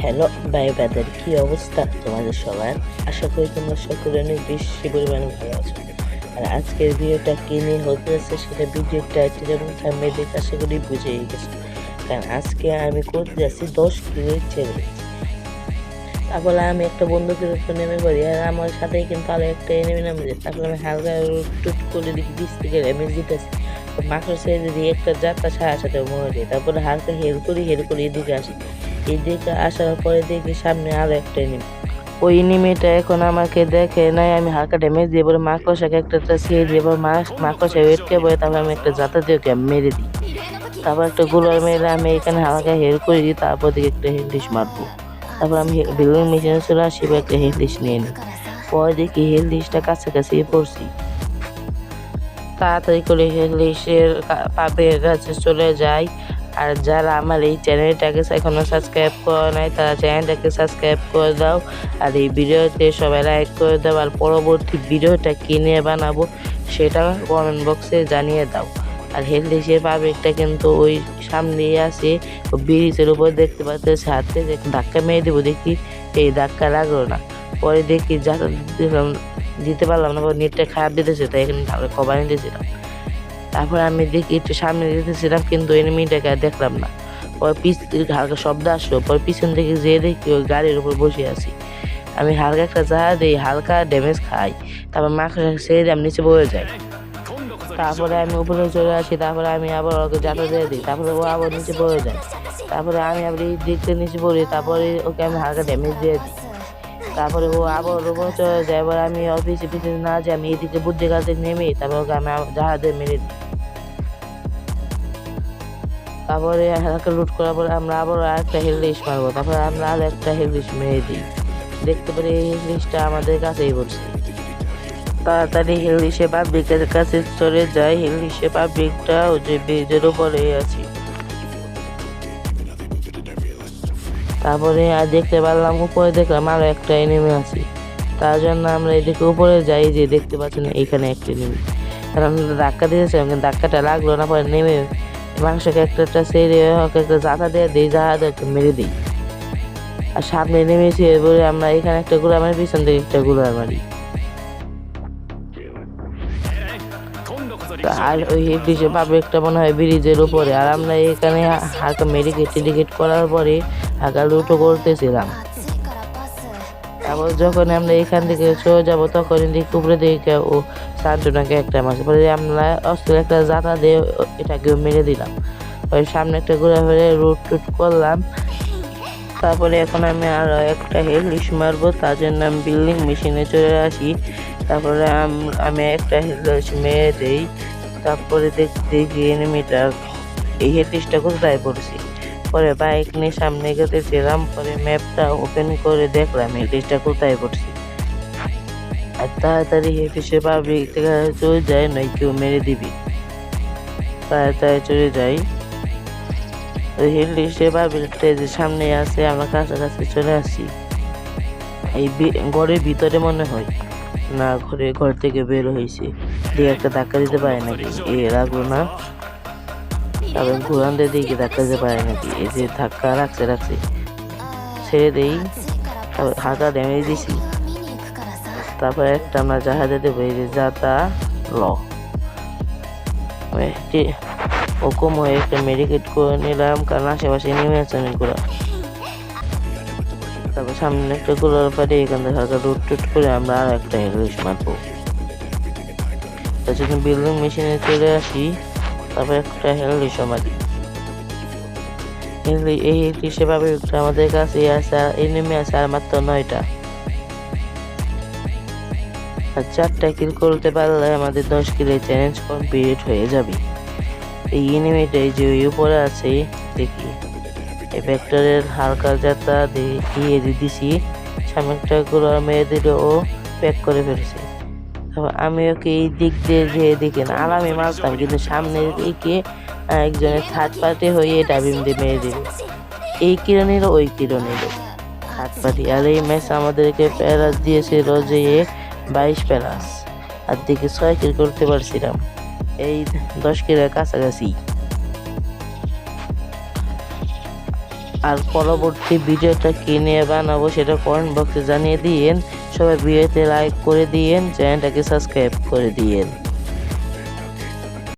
Hello ভাই brother, কি অবস্থা তোমাদের সবার? আশা করি তোমরা সকলে অনেক বেশি পরিমাণে ভালো আছো। আর আজকের ভিডিওটা কি নিয়ে হতে যাচ্ছে সেটা ভিডিওর টাইটেল এবং থাম্বনেল দেখে আশা করি বুঝেই গেছো। কারণ আজকে আমি করতে যাচ্ছি 10 কিলো চ্যালেঞ্জ। তারপরে আমি একটা বন্দুকের উপর নেমে পড়ি, আর আমার সাথেই কিন্তু আরো একটা এনিমি নামে যায়। তারপরে আমি হালকা টুট করে দেখি 20 থেকে ড্যামেজ দিতেছি। মাকড় ছেড়ে দিয়ে একটা যাত্রা সারা সাথে মরে যায়। তারপরে হালকা হেল করি এদিকে আসি। এদিকে আসার পরে দেখি সামনে আরো একটা এনিমি। ওই এনিমিটা এখন আমাকে দেখে নাই, আমি হালকা ড্যামেজ দিয়ে পরে মাকড়সাকে একটা ছেড়ে দিয়ে মাকড়সা ওয়েটকে বলে তারপর আমি একটা যাতা দিয়ে ওকে মেরে দিই। তারপর একটা গোলার মেরে আমি এখানে হালকা হেল করে দিই। তারপর দিকে একটা হেলডিশ মারবো। তারপর আমি বিল্ডিং মেশিনে চলে আসি, একটা হেলডিশ নিয়ে নিই। পরে দেখি হেলডিশটা কাছাকাছি পড়ছি। তাড়াতাড়ি করে হেলডিশের পাপের কাছে চলে যাই। আর যারা আমার এই চ্যানেলটাকে এখনো সাবস্ক্রাইব করে নাই তারা চ্যানেলটাকে সাবস্ক্রাইব করে দাও। আর এই ভিডিওতে সবাই লাইক করে দাও। আর পরবর্তী ভিডিওটা কি নিয়ে বানাবো সেটা কমেন্ট বক্সে জানিয়ে দাও। আর হেলডিশের পাবলিকটা কিন্তু ওই সামনেই আছে, ব্রিজের উপর দেখতে পাচ্ছে। হাতে ধাক্কা মেরে দেবো, দেখি এই ধাক্কা লাগলো না। পরে দেখি দিতে পারলাম না, নেটটা খারাপ দিতেছে, তাই এখানে কভার নিতেছিলাম। তারপর আমি দেখি একটু সামনে দিতেছিলাম, কিন্তু এনিমিটাকে আর দেখলাম না। পরে হালকা শব্দ আসলো, পরে পিছন থেকে যেয়ে দেখি ওই গাড়ির উপর বসে আছি। আমি হালকা একটা জাহা দিই, হালকা ড্যামেজ খাই। তারপর মাকে ছেড়ে দিয়ে আমি নিচে পড়ে যাই। তারপরে আমি উপরে চলে আসি। তারপরে আমি আবার ওকে যাতা দিয়ে দিই। তারপরে ও আবার নিচে পড়ে যায়। তারপরে আমি আবার এই দিক থেকে নিচে পড়ি। তারপরে ওকে আমি হালকা ড্যামেজ দিয়ে দিই। তারপরে ও আবার উপরে চলে যায়। এবার আমি অফিসে পিছনে না যাই, আমি এদিকে বুদ্ধি কাছে নেমে তারপর ওকে আমি জাহাজ দিয়ে মেরে দিই। তারপরে হালকা লুট করার পরে আমরা আবার আরেকটা হেলডিশ মারবো। তারপরে আমরা আর একটা হেলডিশ মেরে দিই। দেখতে পারি এই হেলডিশটা আমাদের কাছেই পড়ছে। তাড়াতাড়ি হেলডিশে পাবলিকের কাছে চলে যায়। হেলডিশে পাবলিকটা ও যে ব্রিজের উপরে আছে। তারপরে আর দেখতে পারলাম উপরে দেখলাম আরো একটা এনিমি আছে। তার জন্য আমরা এদিকে উপরে যাই, যে দেখতে পাচ্ছেন এখানে একটা এনিমি। কারণ ধাক্কা দিয়েছিলাম কিন্তু ধাক্কাটা লাগলো না। পরে নেমে মানুষকে একটা ছেড়ে একটা জাতা দিয়ে দিই, জাহাজ একটা মেরে দিই। আর সামনে নেমেছি, এরপরে আমরা এখানে একটা গোলা মারি, পিছন থেকে একটা গোলা মারি। আর ওই হেডডিশে পাবলিকটা মনে হয় ব্রিজের উপরে। আর আমরা এখানে হালকা মেডিকেট করার পরে হালকা লুটো করতেছিলাম। তারপর যখন আমরা এখান থেকে চলে যাবো তখন দেখি উপরে দিকে ও সান্টনাকে একটা মারছে। পরে আমরা অস্ত্র একটা জাতা দিয়ে এটাকেও মেরে দিলাম। ওই সামনে একটা ঘুরে ফিরে টুট করলাম। তারপরে এখন আমি আরো একটা হেলডিশ মারবো, তার জন্য আমি বিল্ডিং মেশিনে চলে আসি। তারপরে আমি একটা হেলডিশ মেরে দিই। তারপরে দেখি এনিমিটা এই হেলডিশটা কোথায় পড়ছি। পরে বাইক নিয়ে সামনে গেতেছিলাম। পরে ম্যাপটা ওপেন করে দেখলাম হেলডিশটা কোথায় পড়ছি। আর তাড়াতাড়ি হেলডিশে পাবলিক থেকে চলে যায়, নয় কেউ মেরে দিবি। তাড়াতাড়ি চলে যাই। ওই হেলডিশে পাবলিকটা যে সামনে আছে, আমরা কাছাকাছি চলে আসি। এই ঘরের ভিতরে মনে হয় না, ঘর থেকে বের হয়েছে। দিয়ে একটা ধাক্কা দিতে পারে নাকি, এ লাগলো না। তারপর ঘুরান দিয়ে দিকে ধাক্কা দিতে পারে নাকি, এই যে ধাক্কা রাখছে ছেড়ে দেই। তারপর হালকা ড্যামেজ দিছি। তারপর একটা আমরা জাহাজে দেবো, এই যে যাতা ল ওকম হয়ে একটা মেডিকেট করে নিলাম, কারণ আশেপাশে নেমে আছে অনেকগুলো। তারপর সামনে একটা গোলার পাড়ে এখান থেকে হালকা টুট করে আমরা আর একটা হেলডিশ মারবো। তার বিল্ডিং মেশিনে চলে আসি। তারপর একটা হেলডিশ মারি। এই হেলডিশে পাবে আমাদের কাছে আছে, এনিমি আছে আর মাত্র 9টা। আর 4টা কিল করতে পারলে আমাদের 10 কিলের চ্যালেঞ্জ কমপ্লিট হয়ে যাবে। এই এনিমিটাই যে উপরে আছে, দেখি এই ভেক্টরের হালকা যাত্রা দিয়ে দিছি। সামনে একটা গোলা মেরে দিল, ও প্যাক করে ফেলেছে। তারপর আমি ওকে এই দিক দিয়ে যে দিকে না, আর আমি মারতাম, কিন্তু সামনের দিকে একজনের থার্ড পার্টি হয়ে ডাবিং দিয়ে মেরে দিল। এই কিলো নিল, ওই কিলো নিল থার্ড পার্টি। আর এই ম্যাচ আমাদেরকে প্যারাস দিয়েছিল যে 22 প্যারাস। আর দিকে 6 কিল করতে পারছিলাম, এই 10 কিলোর কাছাকাছি। আর পরবর্তী ভিডিওটা কি নিয়ে বানাবো সেটা কমেন্ট বক্সে জানিয়ে দিয়েন। সবাই ভিডিওতে লাইক করে দিয়েন, চ্যানেলটাকে সাবস্ক্রাইব করে দিয়েন।